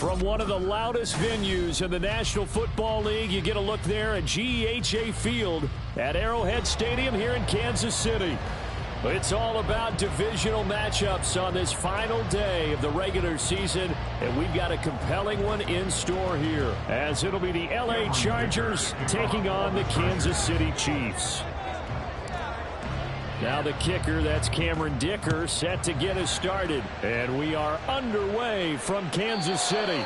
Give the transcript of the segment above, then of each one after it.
From one of the loudest venues in the National Football League, you get a look there at GEHA Field at Arrowhead Stadium here in Kansas City. It's all about divisional matchups on this final day of the regular season, and we've got a compelling one in store here, as it'll be the LA Chargers taking on the Kansas City Chiefs. Now the kicker, that's Cameron Dicker, set to get us started. And we are underway from Kansas City.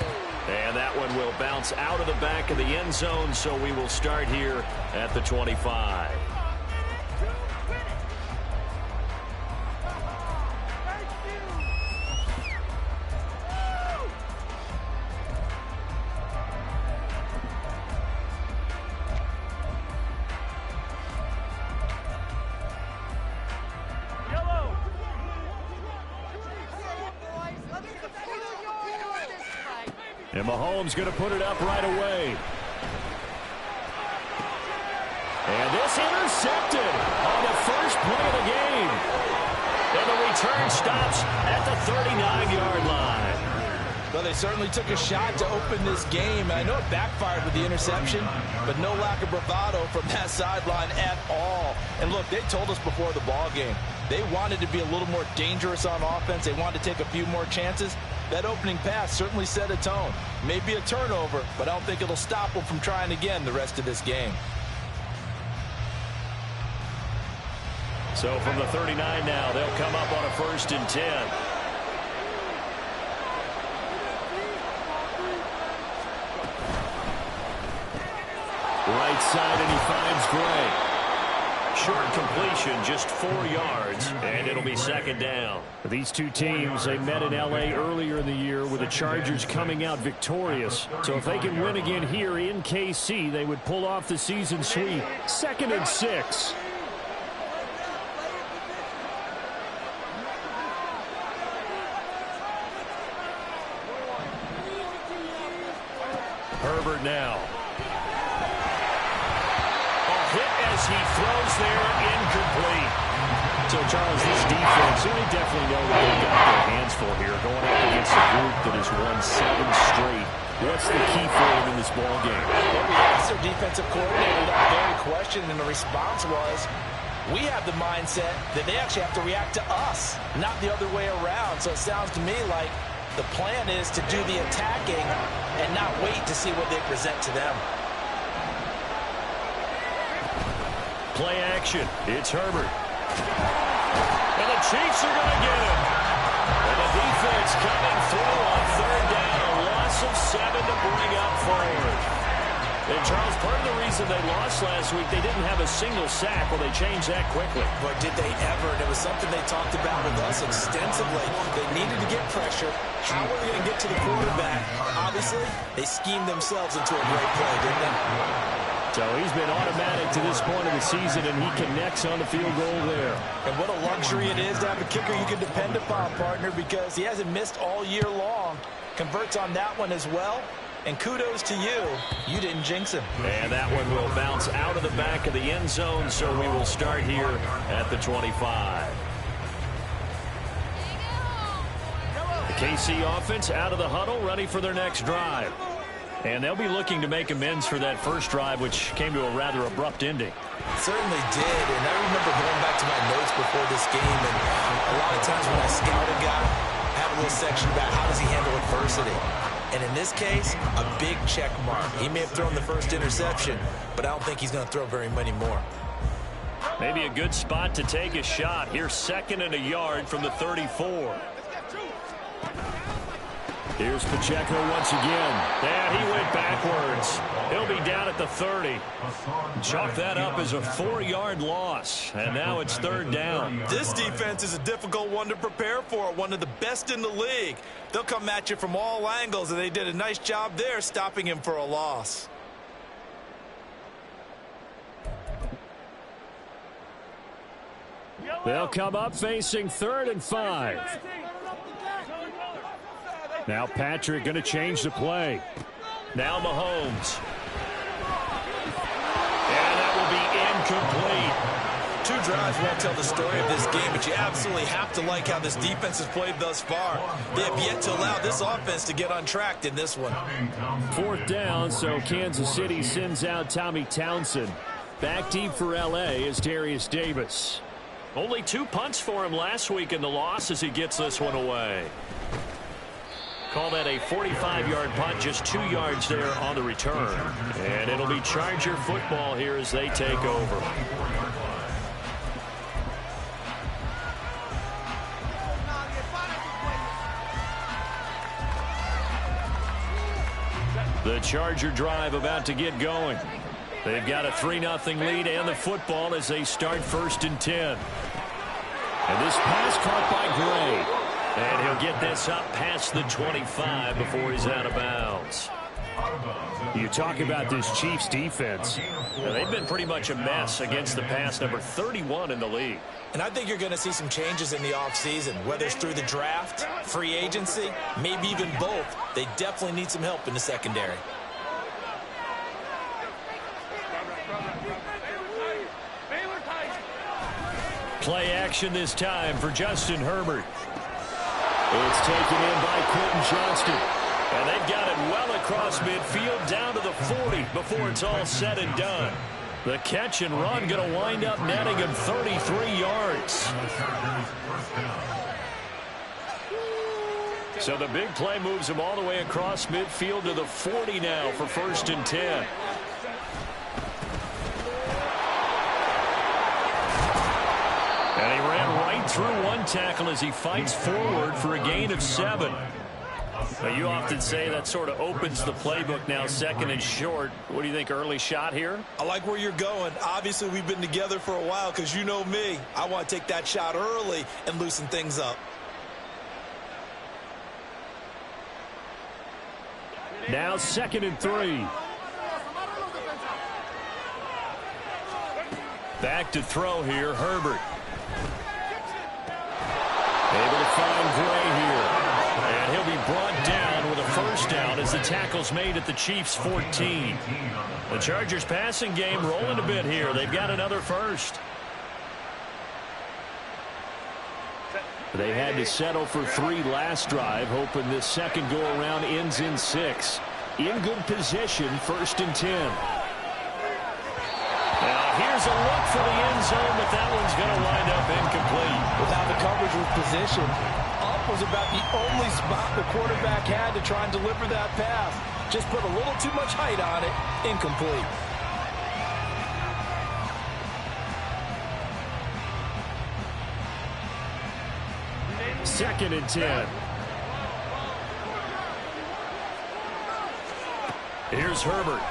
And that one will bounce out of the back of the end zone, so we will start here at the 25. And Mahomes going to put it up right away. And this intercepted on the first play of the game. And the return stops at the 39-yard line. Well, they certainly took a shot to open this game. I know it backfired with the interception, but no lack of bravado from that sideline at all. And look, they told us before the ball game, they wanted to be a little more dangerous on offense. They wanted to take a few more chances. That opening pass certainly set a tone. Maybe a turnover, but I don't think it'll stop them from trying again the rest of this game. So from the 39 now, they'll come up on a 1st and 10. Right side, and he finds Gray. Short completion, just 4 yards, and it'll be 2nd down. These two teams, they met in L.A. earlier in the year with the Chargers coming out victorious. So if they can win again here in KC, they would pull off the season sweep. 2nd and 6. Herbert now. He throws there, incomplete. So, Charles, this defense, they definitely know what they've got their hands for here, going up against a group that has won 7 straight. What's the key for them in this ball game? Well, we asked their defensive coordinator that very question, and the response was, we have the mindset that they actually have to react to us, not the other way around. So it sounds to me like the plan is to do the attacking and not wait to see what they present to them. Play action. It's Herbert. And the Chiefs are going to get him. And the defense coming through on 3rd down. A loss of 7 to bring up 4. And, Charles, part of the reason they lost last week, they didn't have a single sack. Well, they changed that quickly. But did they ever? And it was something they talked about with us extensively. They needed to get pressure. How are they going to get to the quarterback? Obviously, they schemed themselves into a great play, didn't they? So he's been automatic to this point of the season, and he connects on the field goal there. And what a luxury it is to have a kicker you can depend upon, partner, because he hasn't missed all year long. Converts on that one as well. And kudos to you. You didn't jinx him. And that one will bounce out of the back of the end zone, so we will start here at the 25. The KC offense out of the huddle, ready for their next drive. And they'll be looking to make amends for that first drive, which came to a rather abrupt ending. It certainly did, and I remember going back to my notes before this game, and a lot of times when I scout a guy, I have a little section about how does he handle adversity. And in this case, a big check mark. He may have thrown the first interception, but I don't think he's going to throw very many more. Maybe a good spot to take a shot. Here's 2nd and a yard from the 34. Here's Pacheco once again. Yeah, he went backwards. He'll be down at the 30. Chalk that up as a 4-yard loss. And now it's 3rd down. This defense is a difficult one to prepare for. One of the best in the league. They'll come at you from all angles, and they did a nice job there stopping him for a loss. They'll come up facing 3rd and 5. Now Patrick going to change the play. Now Mahomes. And that will be incomplete. 2 drives won't tell the story of this game, but you absolutely have to like how this defense has played thus far. They have yet to allow this offense to get untracked in this one. 4th down, so Kansas City sends out Tommy Townsend. Back deep for L.A. is Darius Davis. Only 2 punts for him last week in the loss as he gets this one away. Call that a 45-yard punt, just 2 yards there on the return. And it'll be Charger football here as they take over. The Charger drive about to get going. They've got a 3-0 lead and the football as they start 1st and 10. And this pass caught by Gray. And he'll get this up past the 25 before he's out of bounds. You talk about this Chiefs defense. Now, they've been pretty much a mess against the pass, number 31 in the league. And I think you're going to see some changes in the offseason, whether it's through the draft, free agency, maybe even both. They definitely need some help in the secondary. Play action this time for Justin Herbert. It's taken in by Quentin Johnston. And they've got it well across midfield down to the 40 before it's all said and done. The catch and run going to wind up netting him 33 yards. So the big play moves him all the way across midfield to the 40 now for 1st and 10. And he ran right through one tackle as he fights forward for a gain of 7. Now, you often say that sort of opens the playbook now, 2nd and short. What do you think, early shot here? I like where you're going. Obviously, we've been together for a while because you know me. I want to take that shot early and loosen things up. Now 2nd and 3. Back to throw here, Herbert. Able to find Gray here. And he'll be brought down with a 1st down as the tackle's made at the Chiefs' 14. The Chargers' passing game rolling a bit here. They've got another 1st. They had to settle for 3 last drive, hoping this second go-around ends in 6. In good position, 1st and 10. Now here's a look for the end zone, but that one's going to wind up incomplete. Without the coverage was positioned, up was about the only spot the quarterback had to try and deliver that pass. Just put a little too much height on it, incomplete. Second and 10. Here's Herbert.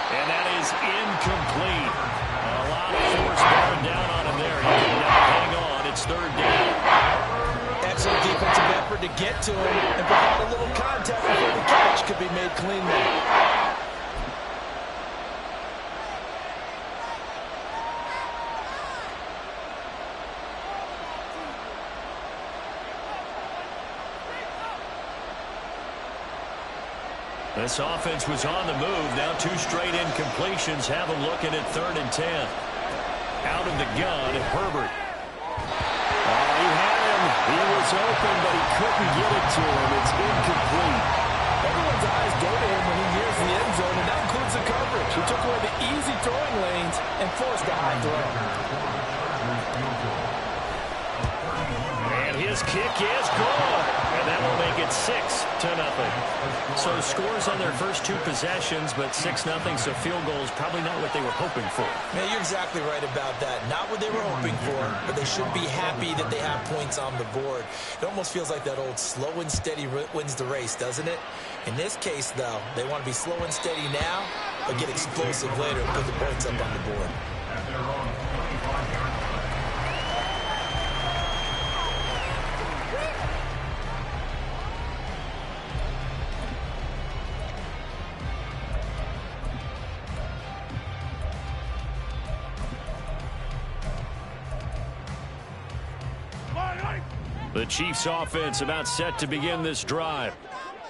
And that is incomplete. A lot of force bearing down on him there. He could not hang on. It's 3rd down. Excellent defensive effort to get to him and provide a little contact before the catch could be made clean there. This offense was on the move. Now 2 straight incompletions have them looking at 3rd and 10. Out of the gun, Herbert. Oh, he had him. He was open, but he couldn't get it to him. It's incomplete. Everyone's eyes go to him when he nears the end zone, and that includes the coverage. He took away the easy throwing lanes and forced a high throw. And his kick is good. And that will make it 6-0. So scores on their first 2 possessions, but 6-0, so field goal is probably not what they were hoping for. Man, you're exactly right about that. Not what they were hoping for, but they should be happy that they have points on the board. It almost feels like that old slow and steady wins the race, doesn't it? In this case, though, they want to be slow and steady now, but get explosive later and put the points up on the board. The Chiefs offense about set to begin this drive.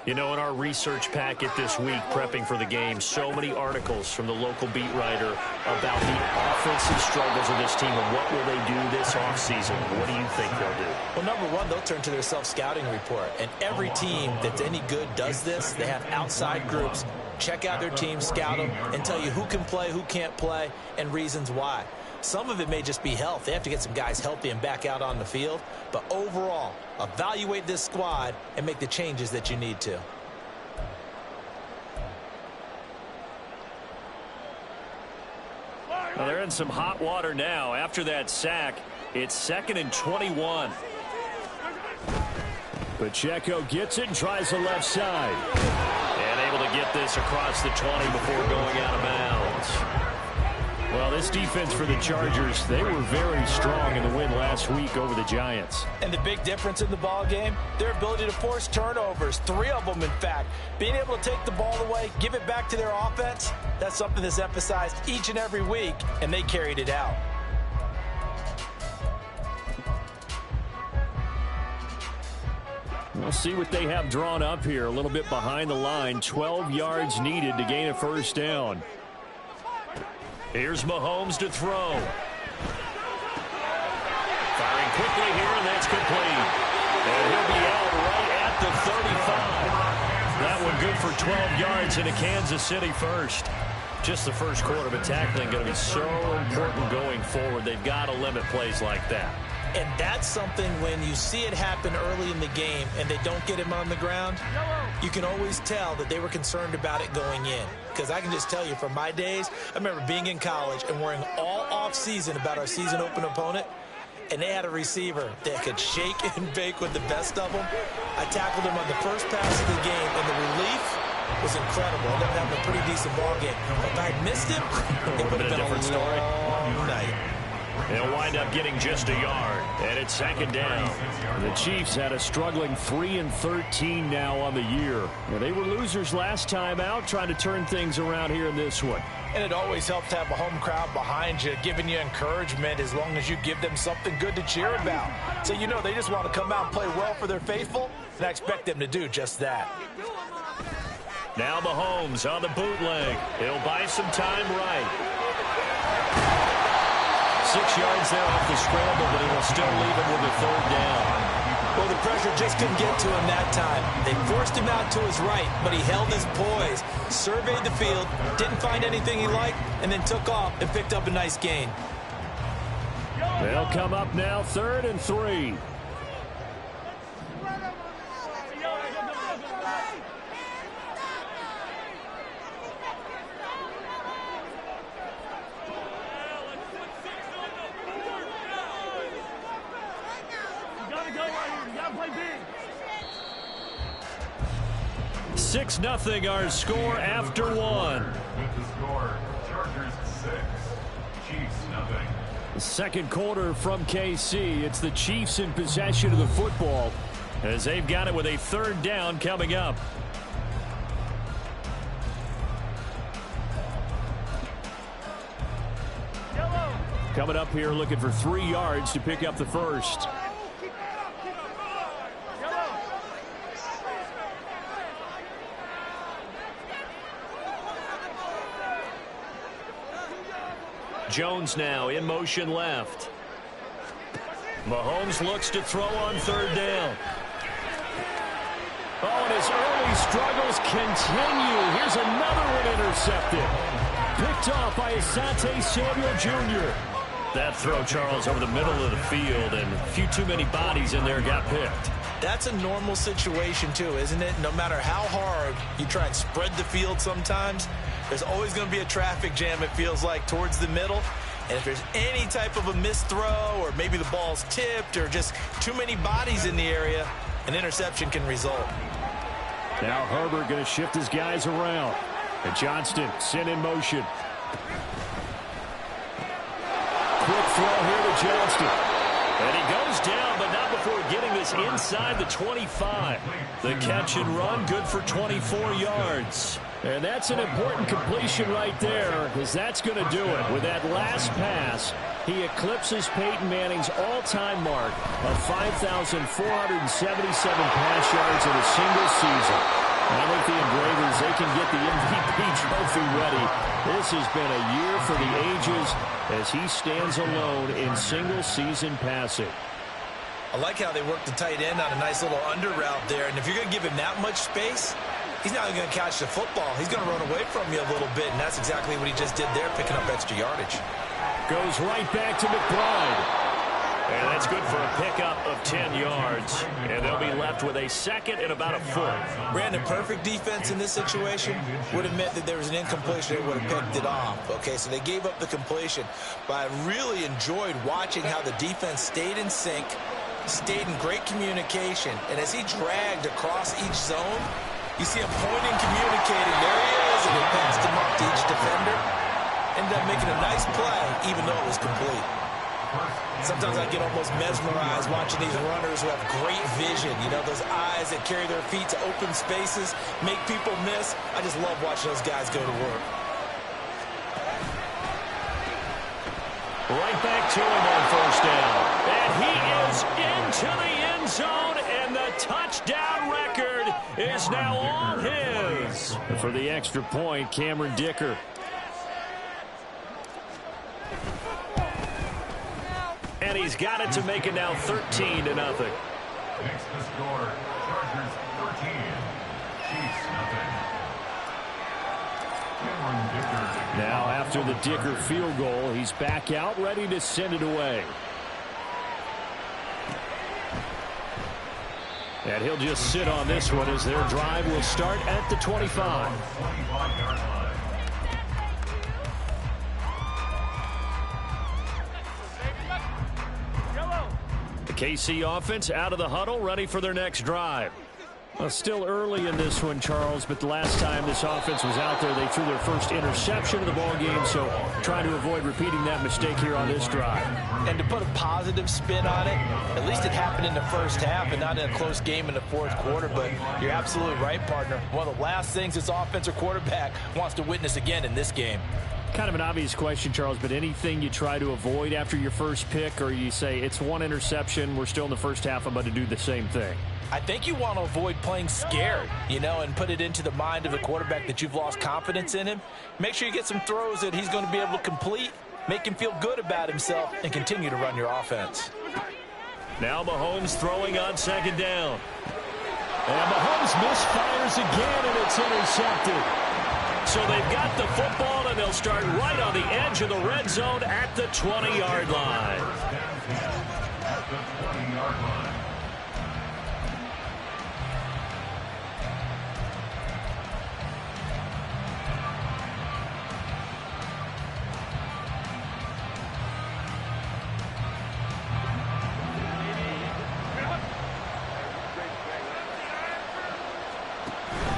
You know, in our research packet this week, prepping for the game, so many articles from the local beat writer about the offensive struggles of this team and what will they do this offseason. What do you think they'll do? Well, number one, they'll turn to their self-scouting report. And every team that's any good does this. They have outside groups. Check out their team, scout them, and tell you who can play, who can't play, and reasons why. Some of it may just be health. They have to get some guys healthy and back out on the field. But overall, evaluate this squad and make the changes that you need to. Well, they're in some hot water now. After that sack, it's 2nd and 21. Pacheco gets it and tries the left side. And able to get this across the 20 before going out of bounds. Well, this defense for the Chargers, they were very strong in the win last week over the Giants. And the big difference in the ball game, their ability to force turnovers, 3 of them in fact. Being able to take the ball away, give it back to their offense, that's something that's emphasized each and every week, and they carried it out. We'll see what they have drawn up here. A little bit behind the line. 12 yards needed to gain a first down. Here's Mahomes to throw. Firing quickly here, and that's complete. And he'll be out right at the 35. That one good for 12 yards into Kansas City first. Just the first quarter, but tackling going to be so important going forward. They've got to limit plays like that. And that's something when you see it happen early in the game and they don't get him on the ground, you can always tell that they were concerned about it going in. Because I can just tell you from my days, I remember being in college and worrying all off-season about our season open opponent, and they had a receiver that could shake and bake with the best of them. I tackled him on the first pass of the game, and the relief was incredible. I ended up having a pretty decent ball game. But if I had missed him, it would have been a story. Long night. They'll wind up getting just a yard, and it's 2nd down. The Chiefs had a struggling 3-13 now on the year. They were losers last time out, trying to turn things around here in this one. And it always helps to have a home crowd behind you, giving you encouragement as long as you give them something good to cheer about. So you know they just want to come out and play well for their faithful, and I expect them to do just that. Now Mahomes on the bootleg. He'll buy some time right. 6 yards there off the scramble, but he will still leave him with a 3rd down. Well, the pressure just couldn't get to him that time. They forced him out to his right, but he held his poise, surveyed the field, didn't find anything he liked, and then took off and picked up a nice gain. They'll come up now 3rd and 3. Play big. 6-0 our score after one. With the score, Chargers 6, Chiefs 0. The second quarter from KC. It's the Chiefs in possession of the football as they've got it with a 3rd down coming up. Coming up here looking for 3 yards to pick up the first. Jones now in motion left. Mahomes looks to throw on 3rd down. Oh, and his early struggles continue. Here's another one intercepted. Picked off by Asante Samuel Jr. That throw, Charles, over the middle of the field, and a few too many bodies in there got picked. That's a normal situation, too, isn't it? No matter how hard you try and spread the field sometimes, there's always going to be a traffic jam, it feels like, towards the middle. And if there's any type of a missed throw or maybe the ball's tipped or just too many bodies in the area, an interception can result. Now Herbert going to shift his guys around. And Johnston sent in motion. Quick throw here to Johnston. And he goes down, but not before getting this inside the 25. The catch and run, good for 24 yards. And that's an important completion right there, because that's going to do it. With that last pass, he eclipses Peyton Manning's all-time mark of 5,477 pass yards in a single season. I think the Engravers, they can get the MVP trophy ready. This has been a year for the ages as he stands alone in single-season passing. I like how they work the tight end on a nice little under route there. And if you're going to give him that much space, he's not going to catch the football. He's going to run away from you a little bit, and that's exactly what he just did there, picking up extra yardage. Goes right back to McBride. And that's good for a pickup of 10 yards. And they'll be left with a second and about a foot. Brandon, perfect defense in this situation would have meant that there was an incompletion. They would have picked it off. Okay, so they gave up the completion. But I really enjoyed watching how the defense stayed in sync, stayed in great communication. And as he dragged across each zone, you see him pointing, communicating. There he is, and he passed him up to each defender. Ended up making a nice play, even though it was complete. Sometimes I get almost mesmerized watching these runners who have great vision. You know, those eyes that carry their feet to open spaces, make people miss. I just love watching those guys go to work. Right back to him on first down. And he is into the end zone, and the touchdown record is now all his. For the extra point, Cameron Dicker. And he's got it to make it now 13-0. Makes the score Chargers 13, Chiefs nothing. Now after the Dicker field goal, he's back out ready to send it away. And he'll just sit on this one as their drive will start at the 25. 25-yard line. KC offense out of the huddle, ready for their next drive. Well, still early in this one, Charles, but the last time this offense was out there, they threw their first interception of the ball game, so trying to avoid repeating that mistake here on this drive. And to put a positive spin on it, at least it happened in the first half and not in a close game in the fourth quarter, but you're absolutely right, partner. One of the last things this offensive quarterback wants to witness again in this game. Kind of an obvious question, Charles, but anything you try to avoid after your first pick, or you say it's one interception, we're still in the first half, I'm about to do the same thing? I think you want to avoid playing scared, you know, and put it into the mind of the quarterback that you've lost confidence in him. Make sure you get some throws that he's going to be able to complete, make him feel good about himself, and continue to run your offense. Now Mahomes throwing on second down. And Mahomes misfires again, and it's intercepted. So they've got the football, and they'll start right on the edge of the red zone at the 20-yard line. At the 20-yard line.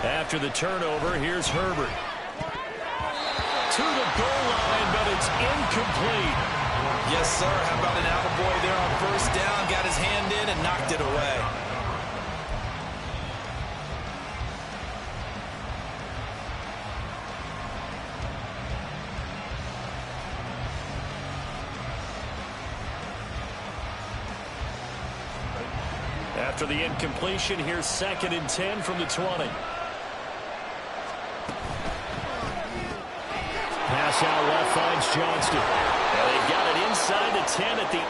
After the turnover, here's Herbert. To the goal line, but it's incomplete. Yes, sir. How about an attaboy there on first down? Got his hand in and knocked it away. After the incompletion, here's 2nd and 10 from the 20. Pass out left finds Johnston. And they've got it inside the 10 at the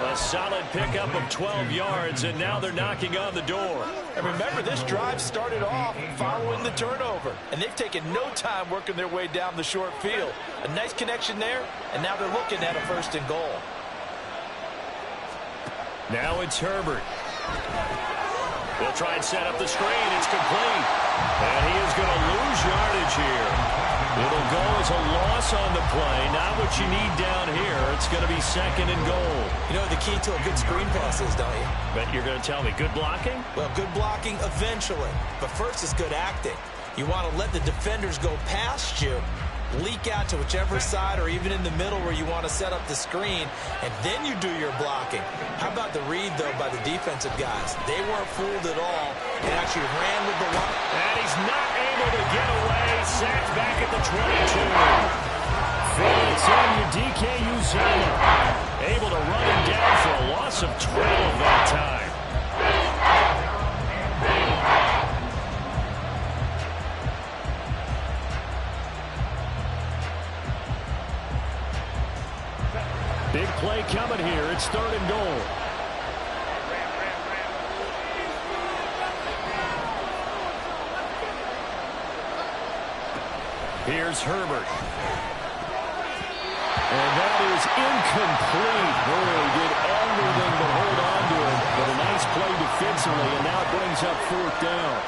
8. A solid pickup of 12 yards, and now they're knocking on the door. And remember, this drive started off following the turnover, and they've taken no time working their way down the short field. A nice connection there, and now they're looking at a 1st and goal. Now it's Herbert. They'll try and set up the screen. It's complete. And he is going to lose yardage here. It'll go as a loss on the play. Not what you need down here. It's going to be 2nd and goal. You know what the key to a good screen pass is, don't you? But you're going to tell me, good blocking? Well, good blocking eventually. But first is good acting. You want to let the defenders go past you, leak out to whichever side or even in the middle where you want to set up the screen, and then you do your blocking. How about the read, though, by the defensive guys? They weren't fooled at all and actually ran with the line. And he's not able to get away. Sacked back at the 22. Felix on your DK Uzomah. Able to run him down for a loss of 12 that time. It's 3rd and goal. Here's Herbert. And that is incomplete. Boy, did everything but hold on to it. But a nice play defensively, and now it brings up 4th down.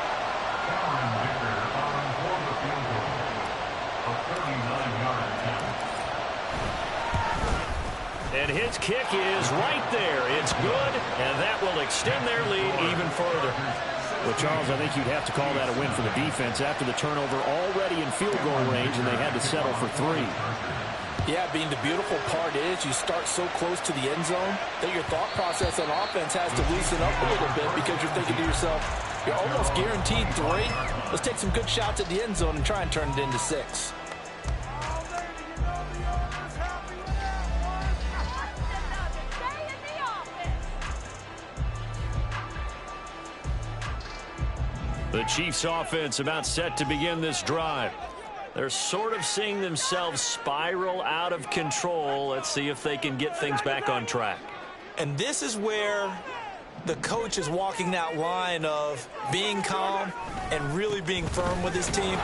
And his kick is right there. It's good, and that will extend their lead even further. Well, Charles, I think you'd have to call that a win for the defense after the turnover already in field goal range, and they had to settle for 3. Yeah, being the beautiful part is you start so close to the end zone that your thought process on offense has to loosen up a little bit because you're thinking to yourself, you're almost guaranteed 3. Let's take some good shots at the end zone and try and turn it into 6. The Chiefs offense about set to begin this drive. They're sort of seeing themselves spiral out of control. Let's see if they can get things back on track. And this is where the coach is walking that line of being calm and really being firm with his team.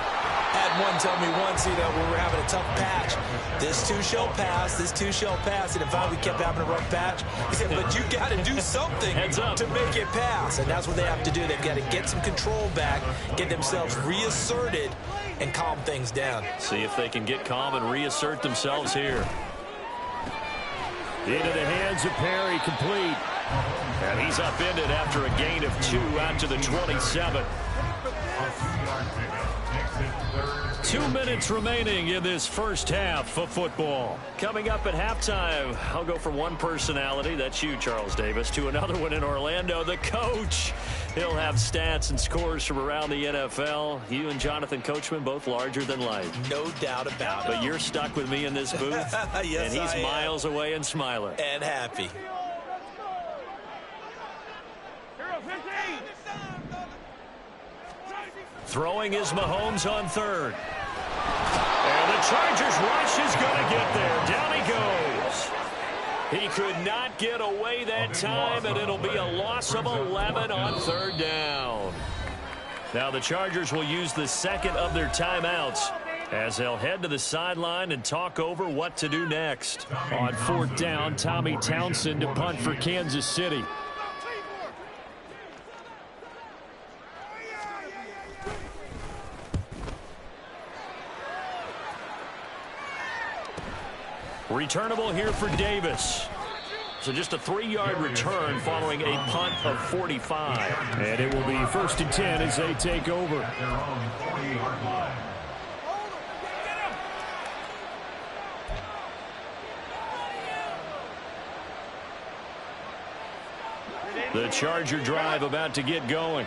Had one tell me once, when we were having a tough patch, this too shall pass, this too shall pass. And in fact, we kept having a rough patch. He said, but you got to do something to make it pass. And that's what they have to do. They've got to get some control back, get themselves reasserted, and calm things down. See if they can get calm and reassert themselves here. Into the hands of Perry, complete. And he's upended after a gain of 2 out to the 27. 2 minutes remaining in this first half of football. Coming up at halftime, I'll go from one personality, that's you, Charles Davis, to another one in Orlando, the coach. He'll have stats and scores from around the NFL. You and Jonathan Coachman, both larger than life. No doubt about it. But you're stuck with me in this booth, yes, and he's miles away and smiling. And happy. Throwing is Mahomes on 3rd. And the Chargers rush is going to get there. Down he goes. He could not get away that time, and it'll be a loss of 11 on 3rd down. Now the Chargers will use the second of their timeouts as they'll head to the sideline and talk over what to do next. On 4th down, Tommy Townsend to punt for Kansas City. Returnable here for Davis. So just a 3-yard return following a punt of 45. And it will be 1st and 10 as they take over. The Charger drive about to get going.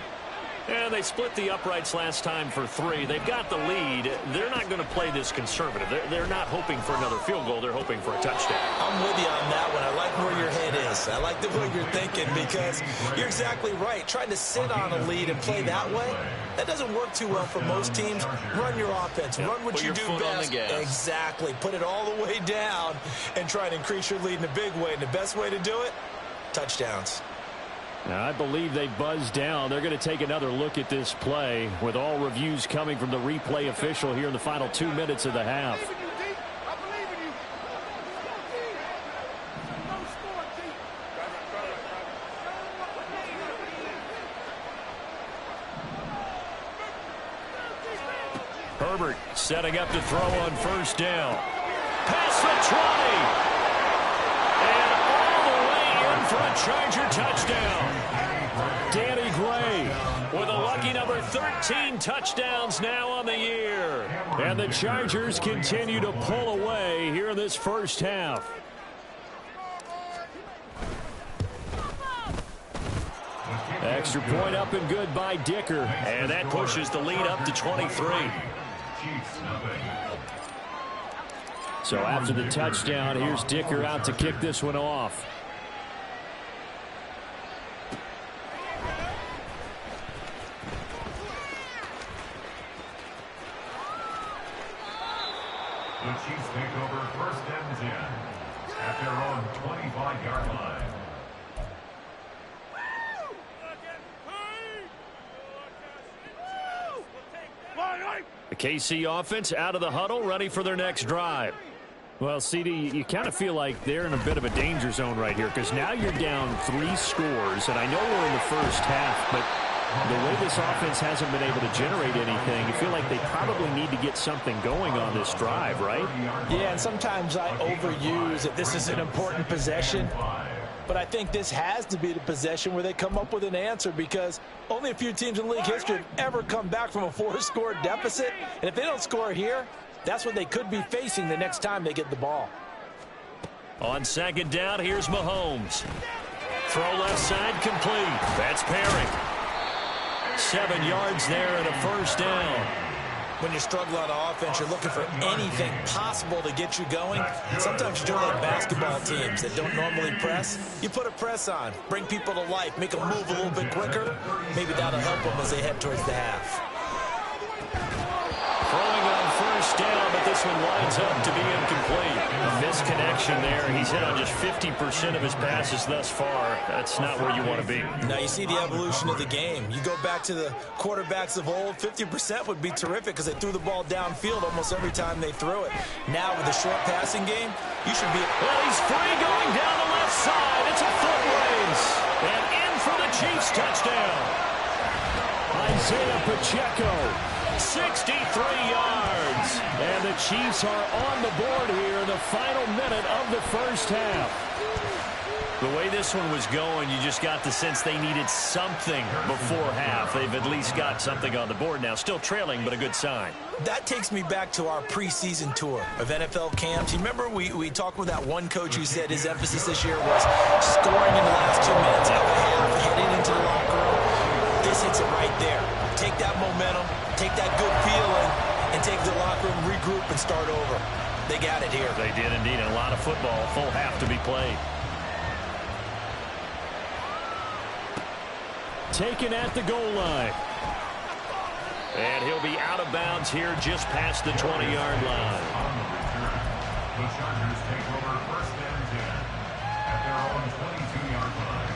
And they split the uprights last time for 3. They've got the lead. They're not going to play this conservative. They're not hoping for another field goal. They're hoping for a touchdown. I'm with you on that one. I like where your head is. I like the way you're thinking because you're exactly right. Trying to sit on a lead and play that way, that doesn't work too well for most teams. Run your offense. Run what you do best. Exactly. Put it all the way down and try to increase your lead in a big way. And the best way to do it, touchdowns. Now, I believe they buzzed down. They're going to take another look at this play with all reviews coming from the replay official here in the final 2 minutes of the half. Herbert setting up to throw on 1st down. Past the 20. For a Charger touchdown. Danny Gray with a lucky number 13 touchdowns now on the year. And the Chargers continue to pull away here in this first half. Extra point up and good by Dicker. And that pushes the lead up to 23. So after the touchdown, here's Dicker out to kick this one off. The Chiefs take over 1st and 10 at their own 25-yard line. The KC offense out of the huddle, ready for their next drive. Well, CD, you kind of feel like they're in a bit of a danger zone right here because now you're down 3 scores, and I know we're in the first half, but the way this offense hasn't been able to generate anything, you feel like they probably need to get something going on this drive, right? Yeah, and sometimes I overuse that this is an important possession, but I think this has to be the possession where they come up with an answer because only a few teams in league history have ever come back from a 4-score deficit, and if they don't score here, that's what they could be facing the next time they get the ball. On second down, here's Mahomes. Throw left side complete. That's Perry. 7 yards there and a first down. When you struggle on offense, you're looking for anything possible to get you going. Sometimes you do like basketball teams that don't normally press. You put a press on, bring people to life, make them move a little bit quicker. Maybe that'll help them as they head towards the half. Throwing on first down, but this one winds up to be incomplete. A misconnection there. He's hit on just 50% of his passes thus far. That's not where you want to be. Now you see the evolution of the game. You go back to the quarterbacks of old, 50% would be terrific because they threw the ball downfield almost every time they threw it. Now with the short passing game, you should be... Well, he's free going down the left side. It's a foot race. And in for the Chiefs touchdown. Isaiah Pacheco. 63 yards. And the Chiefs are on the board here in the final minute of the first half. The way this one was going, you just got the sense they needed something before half. They've at least got something on the board now. Still trailing, but a good sign. That takes me back to our preseason tour of NFL camps. You remember we talked with that one coach who said his emphasis this year was scoring in the last 2 minutes of the half, heading into the locker room. This hits it right there. Take that momentum, take that good feeling, and take the locker room, regroup, and start over. They got it here. They did indeed. And a lot of football, full half to be played. Taken at the goal line. And he'll be out of bounds here just past the 20-yard line. The Chargers take over first and 10 at their own 22-yard line.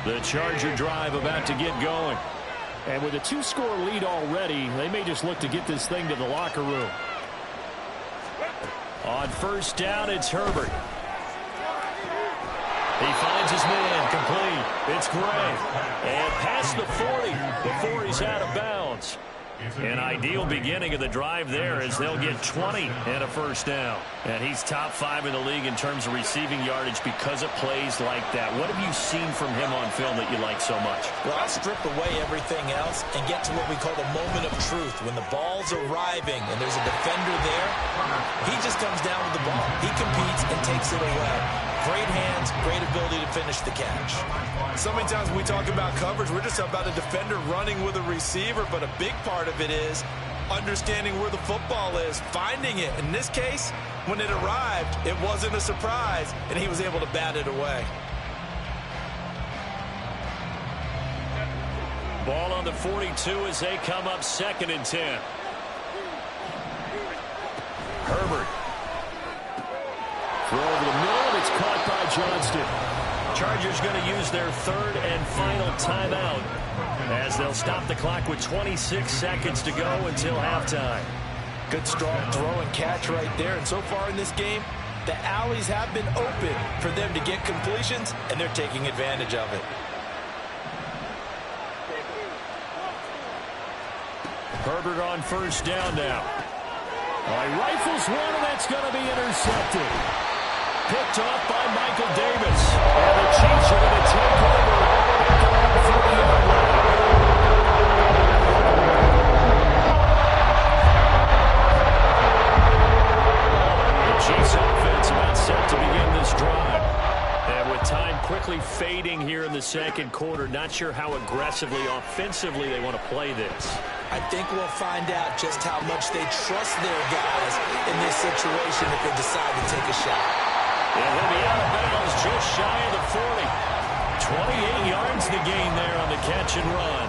The Charger drive about to get going. And with a 2-score lead already, they may just look to get this thing to the locker room. On first down, it's Herbert. He finds his man, complete. It's Gray. And past the 40 before he's out of bounds. An ideal beginning of the drive there as they'll get 20 and a first down. And he's top 5 in the league in terms of receiving yardage because of plays like that. What have you seen from him on film that you like so much? Well, I'll strip away everything else and get to what we call the moment of truth. When the ball's arriving and there's a defender there, he just comes down with the ball. He competes and takes it away. Great hands, great ability to finish the catch. So many times when we talk about coverage, we're just about a defender running with a receiver, but a big part of it is understanding where the football is, finding it. In this case, when it arrived, it wasn't a surprise, and he was able to bat it away. Ball on the 42 as they come up 2nd and 10. Herbert. Throw over the middle, and it's caught by Johnston. Chargers going to use their 3rd and final timeout as they'll stop the clock with 26 seconds to go until halftime. Good strong throw and catch right there. And so far in this game, the alleys have been open for them to get completions, and they're taking advantage of it. Herbert on first down now. He rifles one, and that's going to be intercepted. Picked off by Michael Davis. And the Chiefs are going to take over at the 40-yard line. The Chiefs offense about set to begin this drive. And with time quickly fading here in the second quarter, not sure how aggressively, offensively they want to play this. I think we'll find out just how much they trust their guys in this situation if they decide to take a shot. And he'll be out of bounds just shy of the 40. 28 yards the gain there on the catch and run.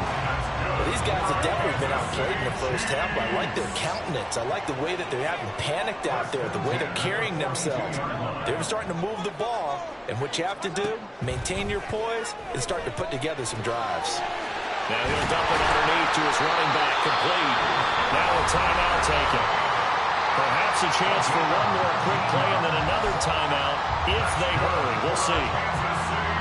These guys have definitely been outplayed in the first half, but I like their countenance. I like the way that they haven't panicked out there, the way they're carrying themselves. They're starting to move the ball, and what you have to do, maintain your poise and start to put together some drives. Now he'll dump it underneath to his running back, complete. Now a timeout taken. Perhaps a chance for one more quick play and then another timeout if they hurry. We'll see.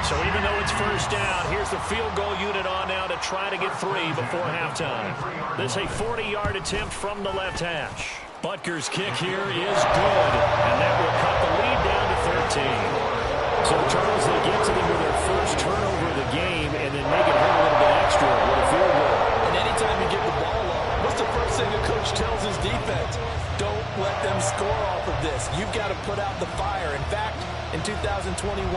So even though it's first down, here's the field goal unit on now to try to get 3 before halftime. This is a 40-yard attempt from the left hash. Butker's kick here is good, and that will cut the lead down to 13. So, Charles, they get to them with their first turnover of the game and then make it hurt a little bit extra with a field goal. And anytime you give the ball up, what's the first thing a coach tells his defense? Don't let them score off of this. You've got to put out the fire. In fact, in 2021,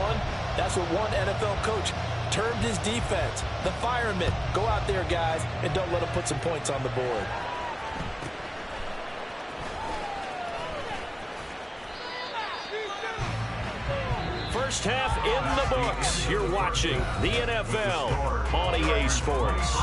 that's what one NFL coach termed his defense, the firemen. Go out there, guys, and don't let them put some points on the board. First half in the books. You're watching the NFL on EA Sports.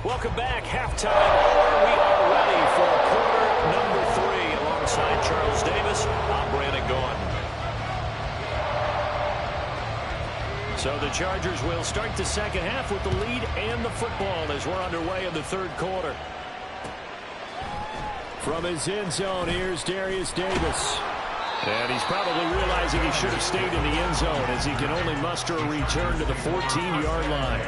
Welcome back. Halftime. We are ready for quarter number 3. Alongside Charles Davis, I'm Brandon Gaughan. So the Chargers will start the second half with the lead and the football as we're underway in the third quarter. From his end zone, here's Darius Davis. And he's probably realizing he should have stayed in the end zone as he can only muster a return to the 14-yard line.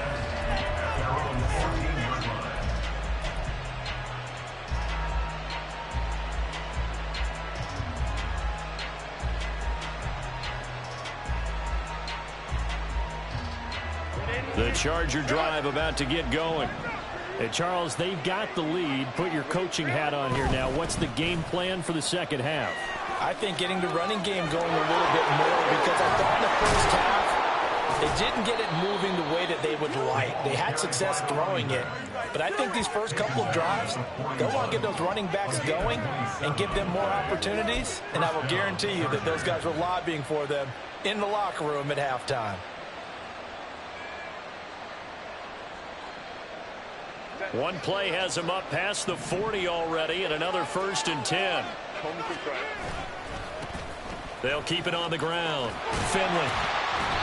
The Charger drive about to get going. Hey, Charles, they've got the lead. Put your coaching hat on here now. What's the game plan for the second half? I think getting the running game going a little bit more because I thought in the first half they didn't get it moving the way that they would like. They had success throwing it, but I think these first couple of drives, they'll want to get those running backs going and give them more opportunities, and I will guarantee you that those guys were lobbying for them in the locker room at halftime. One play has him up past the 40 already, and another 1st and 10. They'll keep it on the ground. Finley.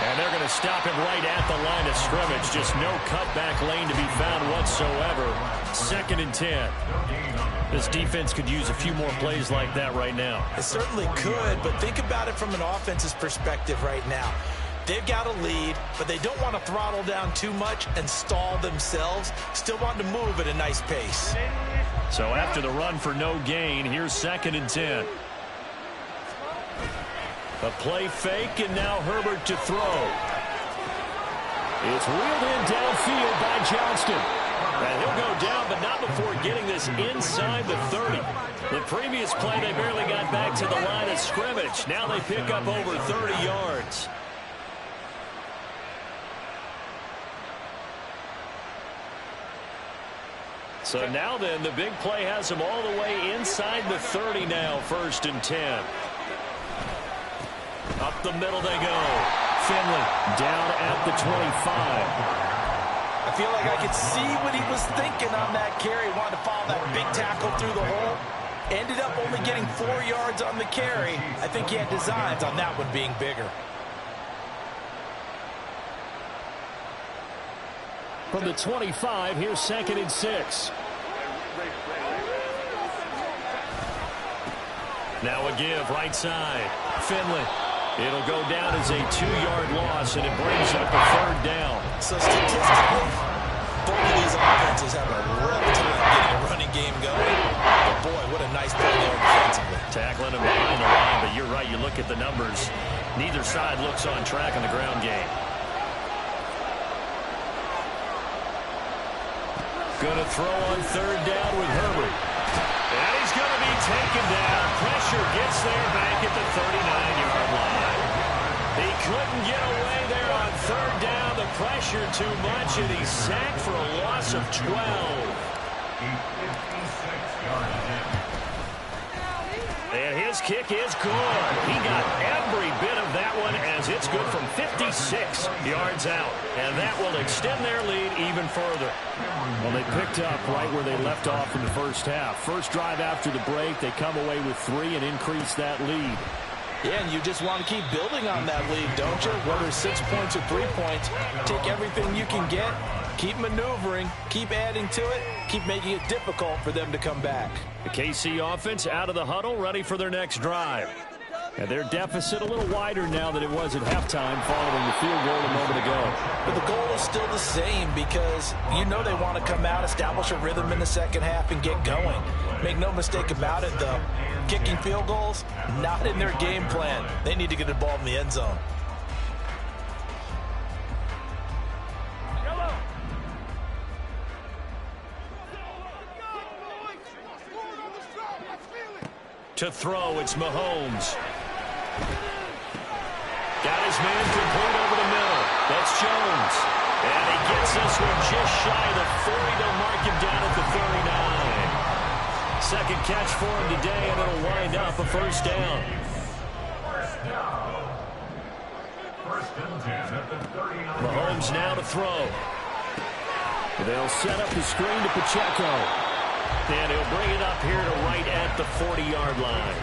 And they're going to stop him right at the line of scrimmage. Just no cutback lane to be found whatsoever. 2nd and 10. This defense could use a few more plays like that right now. It certainly could, but think about it from an offense's perspective right now. They've got a lead, but they don't want to throttle down too much and stall themselves. Still want to move at a nice pace. So after the run for no gain, here's 2nd and 10. A play fake, and now Herbert to throw. It's reeled in downfield by Johnston. And he'll go down, but not before getting this inside the 30. The previous play, they barely got back to the line of scrimmage. Now they pick up over 30 yards. So now then, the big play has them all the way inside the 30 now, 1st and 10. Up the middle they go. Finley down at the 25. I feel like I could see what he was thinking on that carry. Wanted to follow that big tackle through the hole. Ended up only getting 4 yards on the carry. I think he had designs on that one being bigger. From the 25, here's 2nd and 6. Now a give, right side. Finley. It'll go down as a 2-yard loss, and it brings up a 3rd down. So statistically, both of these offenses have a rough time getting a running game going. But boy, what a nice play there defensively. Tackling him behind the line, but you're right, you look at the numbers. Neither side looks on track in the ground game. Going to throw on 3rd down with Herbert. And he's going to be taken down. Pressure gets there back at the 39-yard line. He couldn't get away there on third down. The pressure too much, and he's sacked for a loss of 12. And his kick is good. He got every bit of that one as it's good from 56 yards out. And that will extend their lead even further. Well, they picked up right where they left off in the first half. First drive after the break, they come away with 3 and increase that lead. Yeah, and you just want to keep building on that lead, don't you? Whether it's 6 points or 3 points, take everything you can get, keep maneuvering, keep adding to it, keep making it difficult for them to come back. The KC offense out of the huddle, ready for their next drive. And their deficit a little wider now than it was at halftime following the field goal a moment ago. But the goal is still the same because you know they want to come out, establish a rhythm in the second half, and get going. Make no mistake about it, though. Kicking field goals, not in their game plan. They need to get the ball in the end zone. To throw, it's Mahomes. Got his man complete over the middle. That's Jones. And he gets this one just shy of the 40. They'll mark him down at the 39. Second catch for him today, and it'll wind up a first down. Mahomes now to throw. They'll set up the screen to Pacheco. And he'll bring it up here to right at the 40-yard line.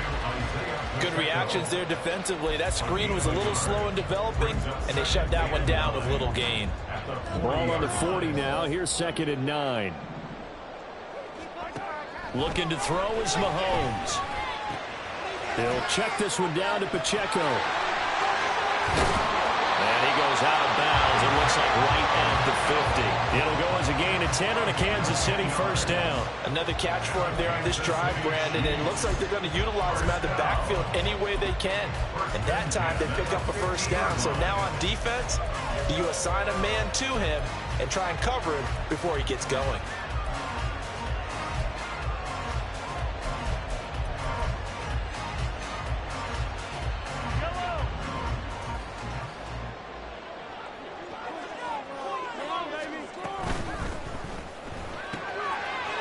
Good reactions there defensively. That screen was a little slow in developing, and they shut that one down with little gain. Ball on the 40 now. Here's 2nd and 9. Looking to throw is Mahomes. They'll check this one down to Pacheco. And he goes out of bounds. It looks like right at the 50. It'll go as a gain of 10 on a Kansas City first down. Another catch for him there on this drive, Brandon, and it looks like they're going to utilize him out of the backfield any way they can. And that time they pick up a first down. So now on defense, do you assign a man to him and try and cover him before he gets going?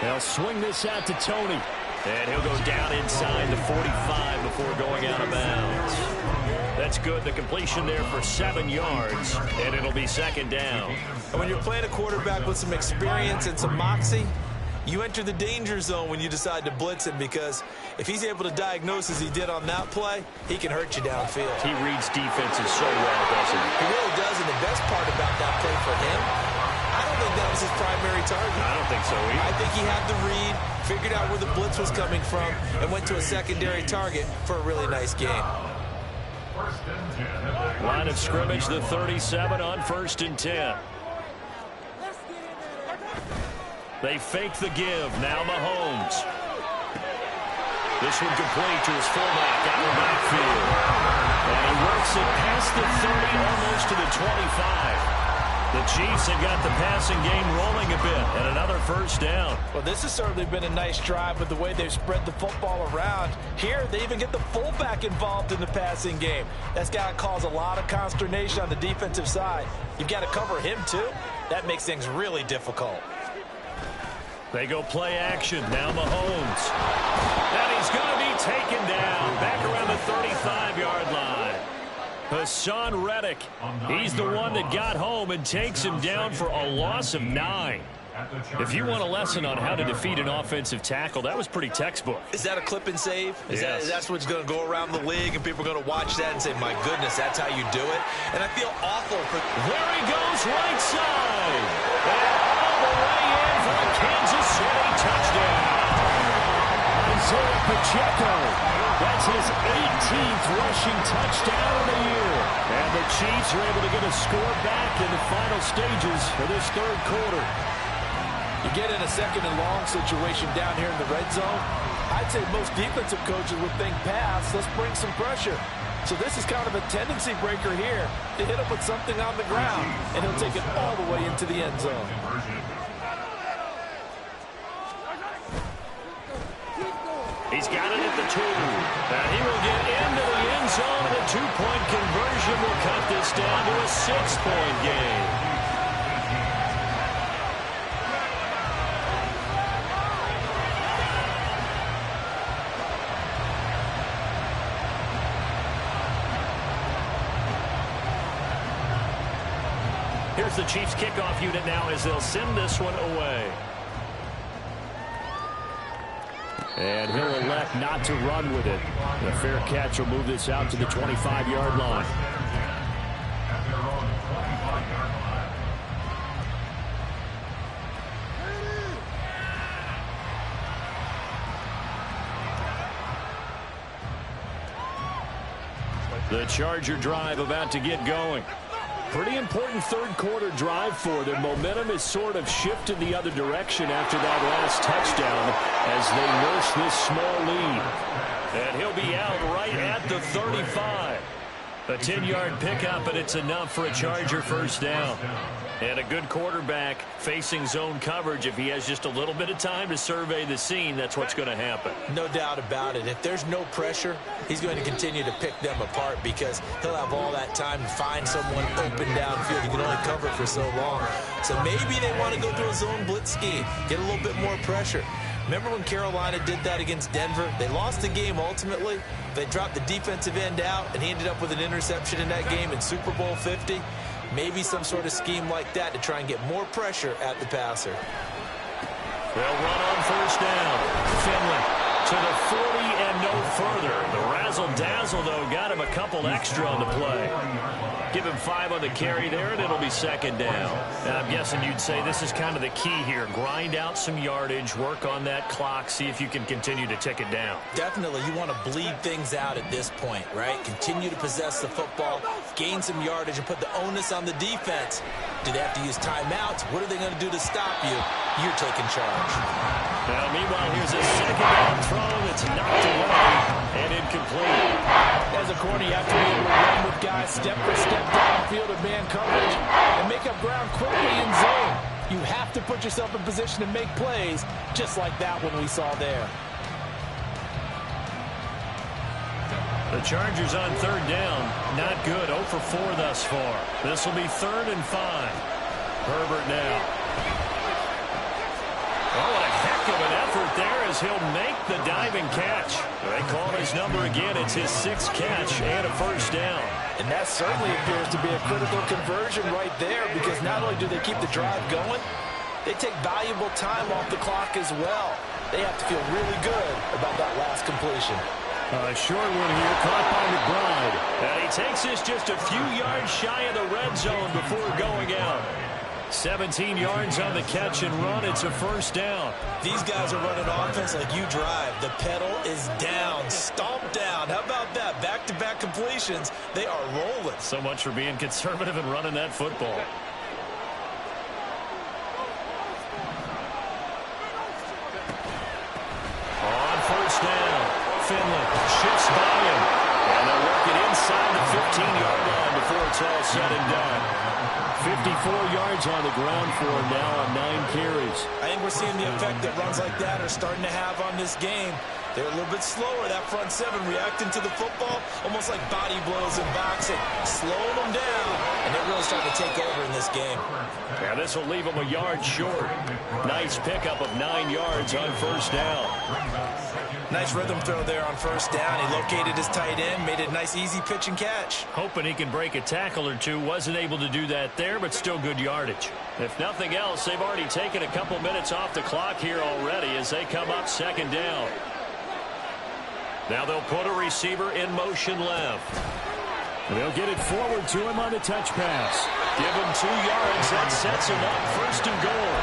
They'll swing this out to Tony. And he'll go down inside the 45 before going out of bounds. That's good. The completion there for 7 yards, and it'll be second down. And when you're playing a quarterback with some experience and some moxie, you enter the danger zone when you decide to blitz him, because if he's able to diagnose as he did on that play, he can hurt you downfield. He reads defenses so well, doesn't he? He really does, and the best part about that play for him, I don't think that was his primary target. I don't think so either. I think he had the read, figured out where the blitz was coming from, and went to a secondary target for a really nice game. Line of scrimmage, the 37 on 1st and 10. They fake the give. Now Mahomes. This one complete to his fullback out of the backfield. And he works it past the 30, almost to the 25. The Chiefs have got the passing game rolling a bit, and another first down. Well, this has certainly been a nice drive with the way they've spread the football around. Here, they even get the fullback involved in the passing game. That's got to cause a lot of consternation on the defensive side. You've got to cover him, too. That makes things really difficult. They go play action. Now Mahomes. And he's going to be taken down back around the 35-yard line. Hassan Reddick, he's the one that got home and takes him down for a loss of 9. If you want a lesson on how to defeat an offensive tackle, that was pretty textbook. Is that a clip and save? Yes. That's what's going to go around the league, and people are going to watch that and say, my goodness, that's how you do it? And I feel awful for... There he goes, right side. And all the way in for a Kansas City touchdown. Isaiah Pacheco. That's his 18th rushing touchdown of the year. And the Chiefs are able to get a score back in the final stages of this third quarter. You get in a 2nd and long situation down here in the red zone, I'd say most defensive coaches would think pass, let's bring some pressure. So this is kind of a tendency breaker here to hit him with something on the ground, and he'll take it all the way into the end zone. He He's got it at the 2. And he will get into the end zone. A 2-point conversion will cut this down to a 6-point game. Here's the Chiefs kickoff unit now as they'll send this one away. And he'll elect not to run with it. The fair catch will move this out to the 25-yard line. The Charger drive about to get going. Pretty important third-quarter drive for them. Momentum has sort of shifted the other direction after that last touchdown as they nurse this small lead. And he'll be out right at the 35. A 10-yard pickup, and it's enough for a Charger first down. And a good quarterback facing zone coverage. If he has just a little bit of time to survey the scene, that's what's going to happen. No doubt about it. If there's no pressure, he's going to continue to pick them apart because he'll have all that time to find someone open downfield. He can only cover for so long. So maybe they want to go through a zone blitz scheme, get a little bit more pressure. Remember when Carolina did that against Denver? They lost the game ultimately. They dropped the defensive end out, and he ended up with an interception in that game in Super Bowl 50. Maybe some sort of scheme like that to try and get more pressure at the passer. They'll run on first down. Finley to the 40 and no further. The razzle-dazzle, though, got him a couple extra on the play. Give him 5 on the carry there, and it'll be second down. And I'm guessing you'd say this is kind of the key here. Grind out some yardage, work on that clock, see if you can continue to tick it down. Definitely, you want to bleed things out at this point, right? Continue to possess the football, gain some yardage, and put the onus on the defense. Do they have to use timeouts? What are they going to do to stop you? You're taking charge. Now, meanwhile, here's a second down throw that's knocked away and incomplete. As a corner, you have to be able to run with guys step for step downfield of man coverage and make up ground quickly in zone. You have to put yourself in position to make plays, just like that one we saw there. The Chargers on third down. Not good. 0 for 4 thus far. This will be 3rd and 5. Herbert now. Oh, what a heck of an effort there as he'll make the diving catch. They call his number again. It's his 6th catch and a first down. And that certainly appears to be a critical conversion right there because not only do they keep the drive going, they take valuable time off the clock as well. They have to feel really good about that last completion. A short one here, caught by McBride. And he takes this just a few yards shy of the red zone before going out. 17 yards on the catch and run. It's a first down. These guys are running offense like you drive. The pedal is down, stomped down. How about that? Back-to-back completions. They are rolling. So much for being conservative and running that football. On first down, Finley shifts by him. And they'll work it inside the 15-yard line before it's all said and done. 54 yards on the ground for him now on 9 carries. I think we're seeing the effect that runs like that are starting to have on this game. They're a little bit slower, that front 7, reacting to the football, almost like body blows in boxing, slowing them down, and they're really starting to take over in this game. Yeah, this will leave them a yard short. Nice pickup of 9 yards on first down. Nice rhythm throw there on first down. He located his tight end, made it a nice easy pitch and catch. Hoping he can break a tackle or two. Wasn't able to do that there, but still good yardage. If nothing else, they've already taken a couple minutes off the clock here already as they come up second down. Now they'll put a receiver in motion left. And they'll get it forward to him on the touch pass. Give him 2 yards. That sets him up first and goal.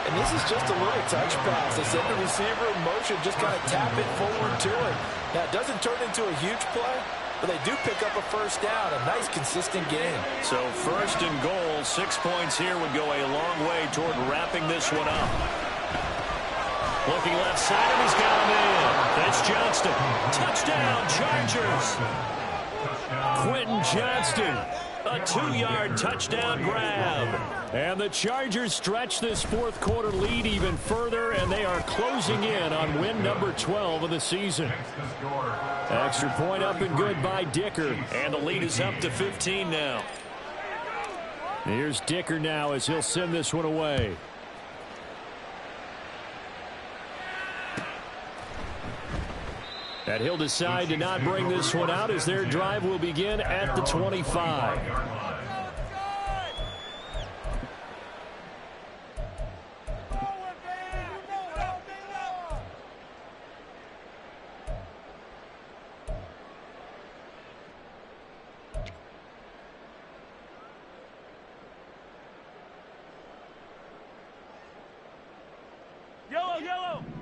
And this is just a little touch pass. They send the receiver in motion, just kind of tap it forward to him. Now, it doesn't turn into a huge play, but they do pick up a first down. A nice, consistent game. So, first and goal, 6 points here would go a long way toward wrapping this one up. Looking left side, and he's got him in. That's Johnston. Touchdown, Chargers. Quentin Johnston, A 2-yard touchdown grab. And the Chargers stretch this fourth quarter lead even further, and they are closing in on win number 12 of the season. Extra point up and good by Dicker. And the lead is up to 15 now. Here's Dicker now as he'll send this one away. And he'll decide to not bring this one out as their drive will begin at the 25.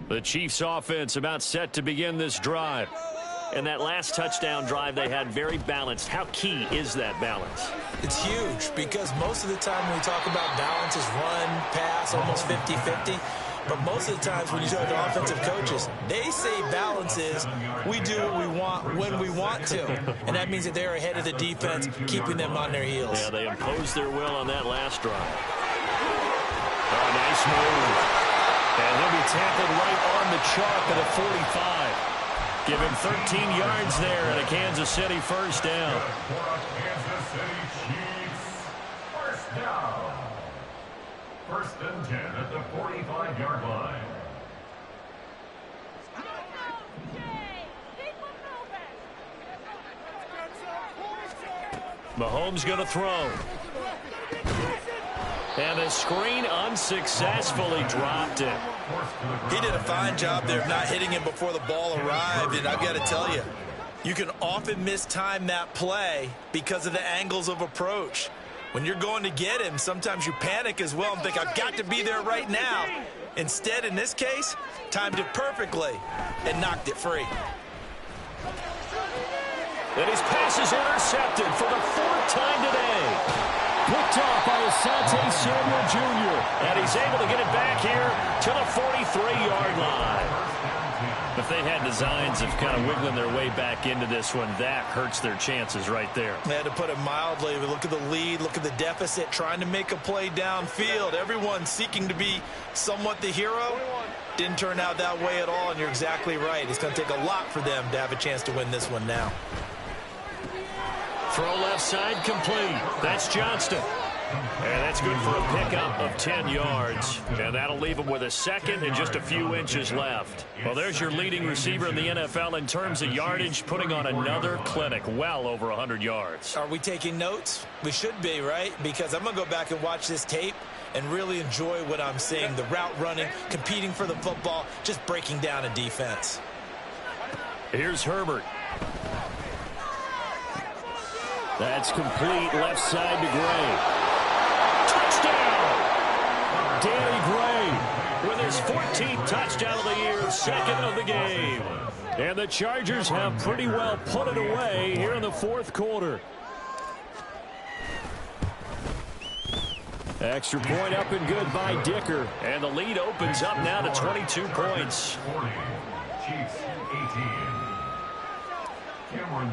The Chiefs offense about set to begin this drive. And that last touchdown drive they had very balanced. How key is that balance? It's huge because most of the time when we talk about balance is run, pass, almost 50-50. But most of the times when you talk to offensive coaches, they say balance is we do what we want when we want to. And that means that they're ahead of the defense, keeping them on their heels. Yeah, they imposed their will on that last drive. Oh, nice move. And he'll be tackled right on the chalk at a 45. Give him 13 yards there and a Kansas City first down. Kansas City Chiefs, first down. First and 10 at the 45-yard line. Mahomes going to throw. And a screen unsuccessfully dropped it. He did a fine job there of not hitting him before the ball arrived. And I've got to tell you, you can often mistime that play because of the angles of approach. When you're going to get him, sometimes you panic as well and think, I've got to be there right now. Instead, in this case, timed it perfectly and knocked it free. And his pass is intercepted for the fourth time today. Picked off by Asante Samuel Jr. And he's able to get it back here to the 43-yard line. If they had designs of kind of wiggling their way back into this one, that hurts their chances right there. They had to put it mildly. But look at the lead, look at the deficit, trying to make a play downfield. Everyone seeking to be somewhat the hero. Didn't turn out that way at all, and you're exactly right. It's going to take a lot for them to have a chance to win this one now. Throw left side complete. That's Johnston. And that's good for a pickup of 10 yards. And that'll leave him with a second and just a few inches left. Well, there's your leading receiver in the NFL in terms of yardage, putting on another clinic, well over 100 yards. Are we taking notes? We should be, right? Because I'm going to go back and watch this tape and really enjoy what I'm seeing. The route running, competing for the football, just breaking down a defense. Here's Herbert. That's complete left side to Gray. Touchdown! Danny Gray With his 14th touchdown of the year, second of the game. And the Chargers have pretty well put it away here in the fourth quarter. Extra point up and good by Dicker. And the lead opens up now to 22 points. 40, Chiefs 18.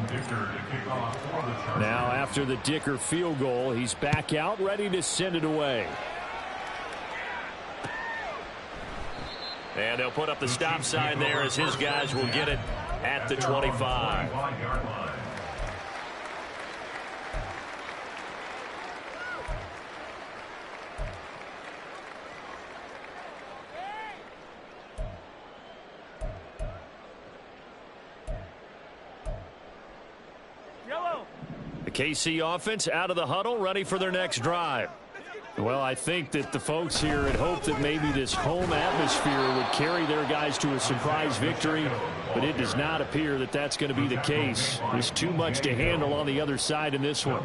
Dicker to kick off for the Chargers. Now after the Dicker field goal, he's back out ready to send it away. And they'll put up the stop sign there as his guys will get it at the 25. The KC offense out of the huddle, ready for their next drive. Well, I think that the folks here had hoped that maybe this home atmosphere would carry their guys to a surprise victory, but it does not appear that that's going to be the case. There's too much to handle on the other side in this one.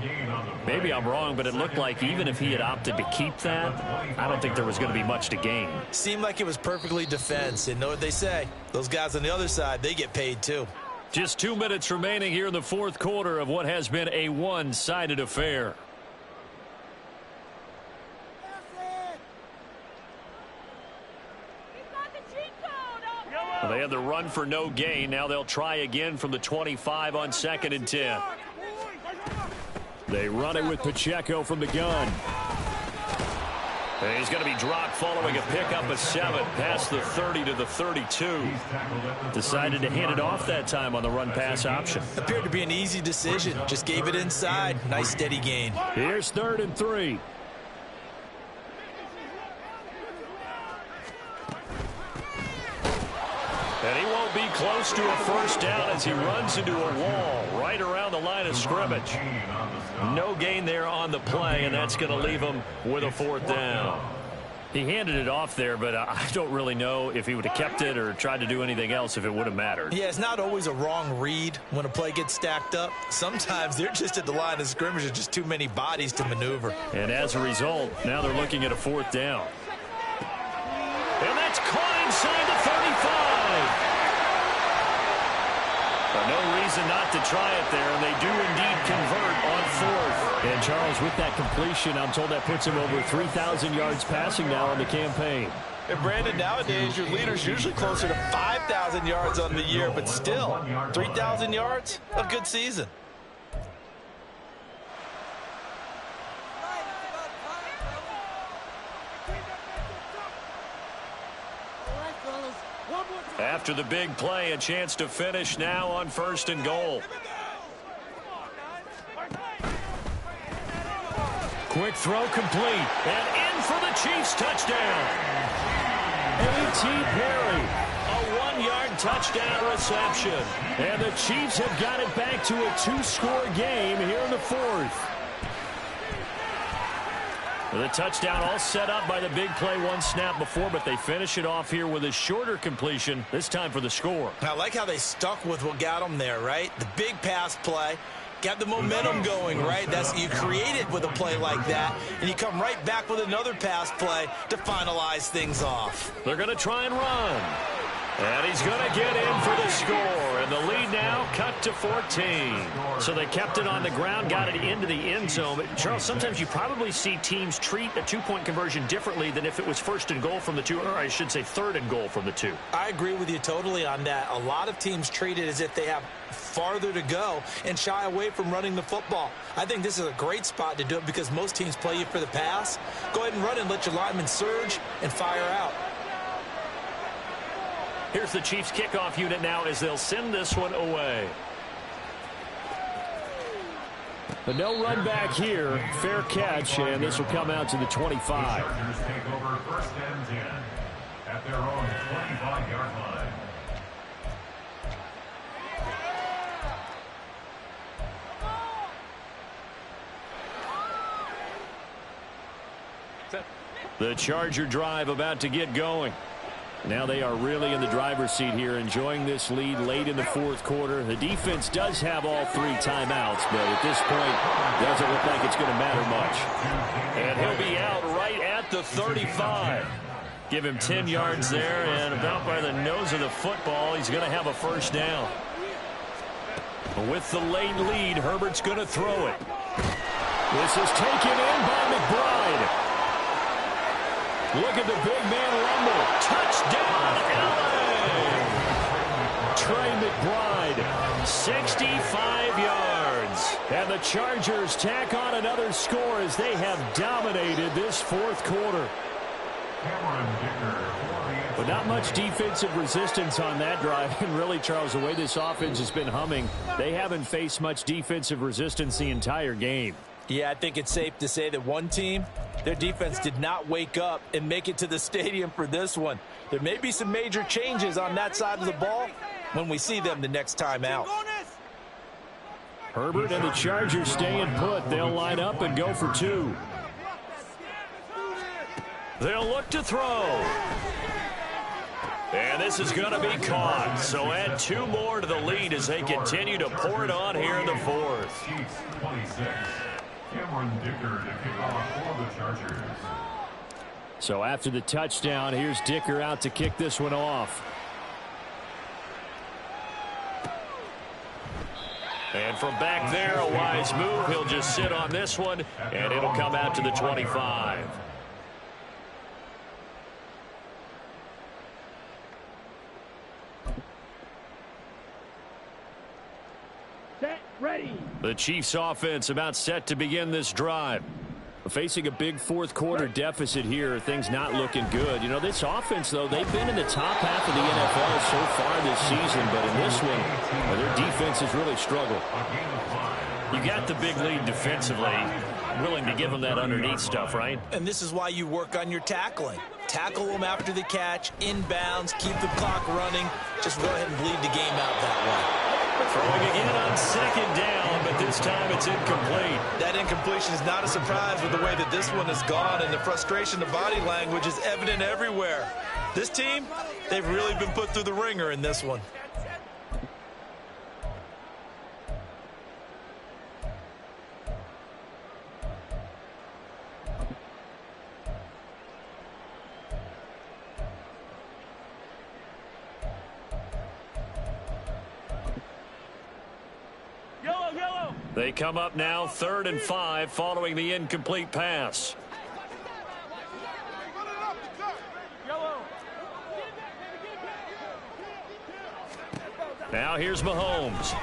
Maybe I'm wrong, but it looked like even if he had opted to keep that, I don't think there was going to be much to gain. Seemed like it was perfectly defense, and know what they say. Those guys on the other side, they get paid too. Just 2 minutes remaining here in the fourth quarter of what has been a one-sided affair. Well, they had the run for no gain. Now they'll try again from the 25 on 2nd and 10. They run it with Pacheco from the gun. And he's going to be dropped following a pickup of 7 past the 30 to the 32. Decided to hand it off that time on the run-pass option. Appeared to be an easy decision. Just gave it inside. Nice steady gain. Here's 3rd and 3. And he won't be close to a first down as he runs into a wall right around the line of scrimmage. No gain there on the play, and that's going to leave him with a 4th down. He handed it off there, but I don't really know if he would have kept it or tried to do anything else if it would have mattered. Yeah, it's not always a wrong read when a play gets stacked up. Sometimes they're just at the line of scrimmage. There's just too many bodies to maneuver. And as a result, now they're looking at a 4th down. And that's caught inside the 35. But no reason not to try it there, and they do indeed convert on 4th. And Charles, with that completion, I'm told that puts him over 3,000 yards passing now on the campaign. And Brandon, nowadays your leader's usually closer to 5,000 yards on the year, but still, 3,000 yards, a good season. After the big play, a chance to finish now on 1st and goal. Quick throw complete. And in for the Chiefs touchdown. A.T. Perry. A 1-yard touchdown reception. And the Chiefs have got it back to a 2-score game here in the 4th. The touchdown all set up by the big play 1 snap before, but they finish it off here with a shorter completion, this time for the score. I like how they stuck with what got them there, right? The big pass play. Got the momentum going, right? That's you create it with a play like that, and you come right back with another pass play to finalize things off. They're going to try and run. And he's going to get in for the score. And the lead now cut to 14. So they kept it on the ground, got it into the end zone. But Charles, sometimes you probably see teams treat a 2-point conversion differently than if it was 1st and goal from the 2, or I should say 3rd and goal from the 2. I agree with you totally on that. A lot of teams treat it as if they have farther to go and shy away from running the football. I think this is a great spot to do it because most teams play you for the pass. Go ahead and run and let your linemen surge and fire out. Here's the Chiefs kickoff unit now as they'll send this one away. But no run back here. Fair catch, and this will come out to the 25. The Chargers take over 1st and 10 at their own 25-yard line. The Charger drive about to get going. Now they are really in the driver's seat here, enjoying this lead late in the 4th quarter. The defense does have all 3 timeouts, but at this point, doesn't look like it's going to matter much. And he'll be out right at the 35. Give him 10 yards there, and about by the nose of the football, he's going to have a 1st down. With the late lead, Herbert's going to throw it. This is taken in by McBride. Look at the big man rumble. Touchdown, LA! Trey McBride, 65 yards. And the Chargers tack on another score as they have dominated this 4th quarter. But not much defensive resistance on that drive. And really, Charles, the way this offense has been humming, they haven't faced much defensive resistance the entire game. Yeah, I think it's safe to say that one team, their defense did not wake up and make it to the stadium for this one. There may be some major changes on that side of the ball when we see them the next time out. Herbert and the Chargers staying put. They'll line up and go for 2. They'll look to throw. And this is going to be caught. So add 2 more to the lead as they continue to pour it on here in the 4th. Chiefs 26. Cameron Dicker to kick off for the Chargers. So after the touchdown, here's Dicker out to kick this one off. And from back there, a wise move. He'll just sit on this one, and it'll come out to the 25. Set, ready. The Chiefs offense about set to begin this drive. Facing a big fourth quarter deficit here, things not looking good. You know, this offense, though, they've been in the top half of the NFL so far this season, but in this one, their defense has really struggled. You got the big lead defensively, willing to give them that underneath stuff, right? And this is why you work on your tackling. Tackle them after the catch, inbounds, keep the clock running. Just go ahead and bleed the game out that way. Throwing again on second down, but this time it's incomplete. That incompletion is not a surprise with the way that this one has gone, and the frustration of body language is evident everywhere. This team, they've really been put through the ringer in this one. They come up now 3rd and 5 following the incomplete pass. Now here's Mahomes.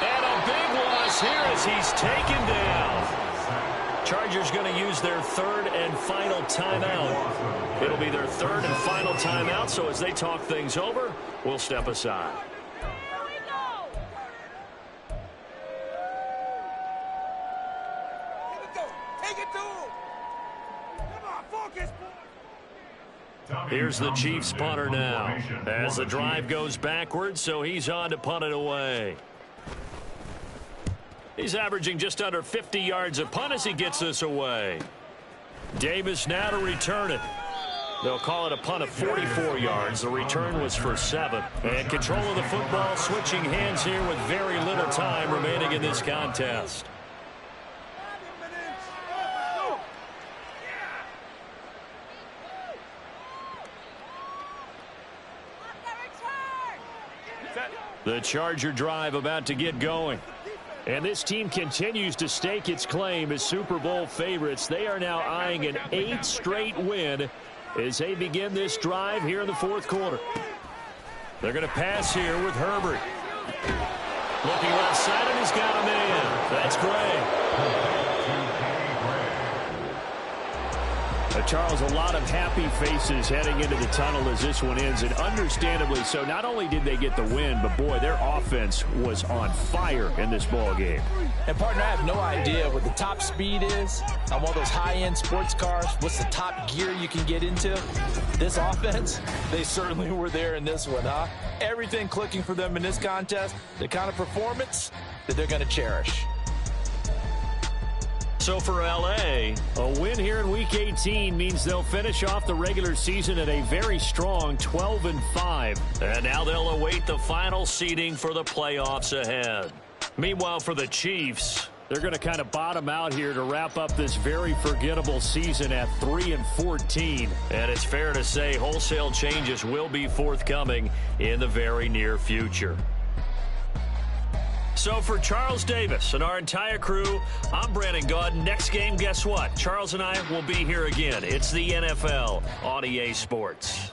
And a big loss here as he's taken down. Chargers going to use their 3rd and final timeout. It'll be their 3rd and final timeout, so as they talk things over, we'll step aside. Here's the Chiefs punter now as the drive goes backwards, so he's on to punt it away. He's averaging just under 50 yards a punt as he gets this away. Davis now to return it. They'll call it a punt of 44 yards. The return was for 7. And control of the football switching hands here with very little time remaining in this contest. The Charger drive about to get going. And this team continues to stake its claim as Super Bowl favorites. They are now eyeing an 8th straight win as they begin this drive here in the fourth quarter. They're going to pass here with Herbert. Looking left side, and he's got him in. That's Gray. Charles, a lot of happy faces heading into the tunnel as this one ends, and understandably so. Not only did they get the win, but boy, their offense was on fire in this ball game. And partner, I have no idea what the top speed is on one of those high-end sports cars. What's the top gear you can get into? This offense, they certainly were there in this one, huh? Everything clicking for them in this contest, the kind of performance that they're going to cherish. So for L.A., a win here in Week 18 means they'll finish off the regular season at a very strong 12-5. And now they'll await the final seeding for the playoffs ahead. Meanwhile, for the Chiefs, they're going to kind of bottom out here to wrap up this very forgettable season at 3-14. And it's fair to say wholesale changes will be forthcoming in the very near future. So for Charles Davis and our entire crew, I'm Brandon Gaudin. Next game, guess what? Charles and I will be here again. It's the NFL on EA Sports.